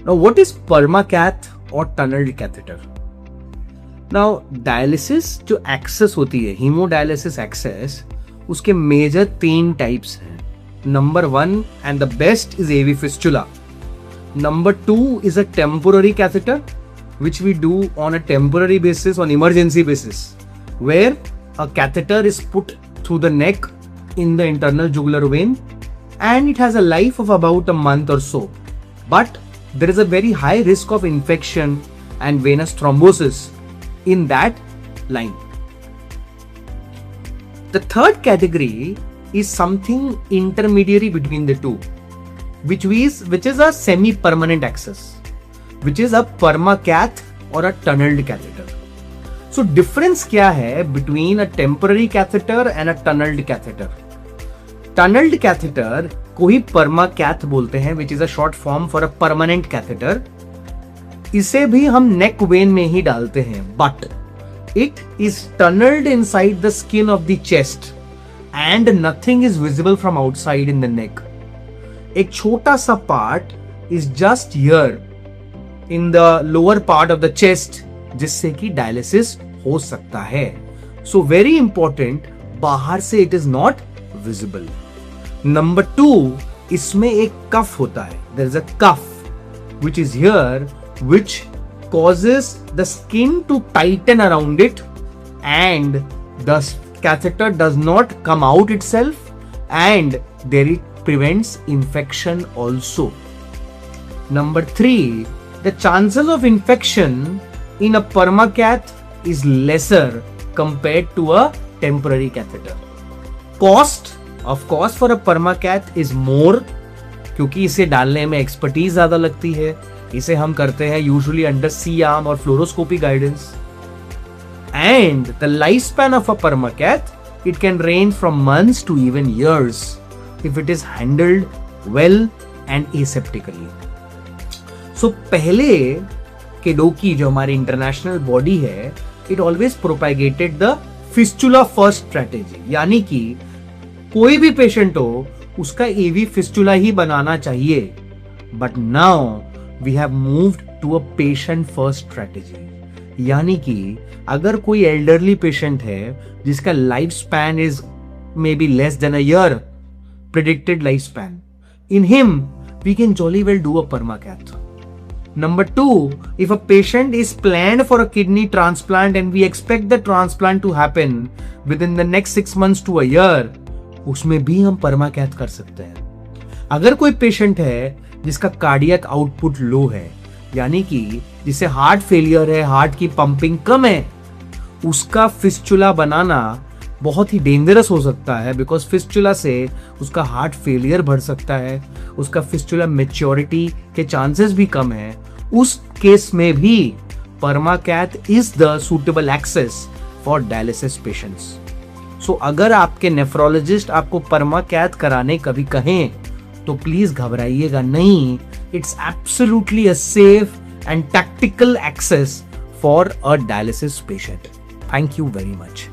Now, what is permacath or tunneled catheter? Now, dialysis जो access होती है, haemodialysis access, उसके मेजर 3 टाइप्स हैं. Number 1 and the best is AV fistula. Number 2 is a temporary catheter, which we do on a temporary basis, on emergency basis, where a catheter is put through the neck in the internal jugular vein, and it has a life of about a month or so. But there is a very high risk of infection and venous thrombosis in that line. The third category is something intermediary between the two, which is a semi-permanent access, which is a permacath or a tunneled catheter. So difference क्या है between a temporary catheter and a tunneled catheter? Tunneled catheter को ही permacath बोलते हैं, which is a short form for a permanent catheter. इसे भी हम neck vein में ही डालते हैं, but it is tunneled inside the skin of the chest and nothing is visible from outside in the neck. एक छोटा सा part is just here in the lower part of the chest, जिससे कि dialysis हो सकता है. So very important, बाहर से it is not visible. Number 2, इसमें एक कफ होता है. There is a cuff which is here, which causes the skin to tighten around it, and the catheter does not come out itself, and there it prevents infection also. Number 3, the chances of infection in a permacath is lesser compared to a temporary catheter. Cost, of course, for a permacath is more, क्योंकि इसे डालने में expertise ज्यादा लगती है. इसे हम करते हैं यूजुअली अंडर C-arm और fluoroscopy guidance. And the lifespan of a permacath, it can range from months to even years if it is handled well and aseptically. So पहले के डोकी जो हमारी इंटरनेशनल बॉडी है, it always propagated the fistula first strategy, यानी कि कोई भी patient हो उसका एवी फिस्टुला ही बनाना चाहिए. But now we have moved to a patient first strategy, यानी कि अगर कोई एल्डरली पेशेंट है जिसका life span is may be less than a year, predicted life span, in him we can jolly well do a permacath. Number 2, if a patient is planned for a kidney transplant and we expect the transplant to happen within the next 6 months to a year, उसमें भी हम permacath कर सकते हैं. अगर कोई patient है जिसका कार्डियक आउटपुट लो है, यानी कि जिसे हार्ट फेलियर है, हार्ट की पंपिंग कम है, उसका फिस्चुला बनाना बहुत ही डेंजरस हो सकता है, बिकॉज फिस्चुला से उसका हार्ट फेलियर बढ़ सकता है, उसका फिस्चुला मैच्योरिटी के चांसेस भी कम है. उस केस में भी permacath is the suitable access for dialysis patients. So अगर आपके नेफ्रोलॉजिस्ट आपको permacath कराने कभी कहें तो प्लीज घबराइएगा नहीं. It's absolutely a safe and tactical access for a dialysis patient. Thank you very much.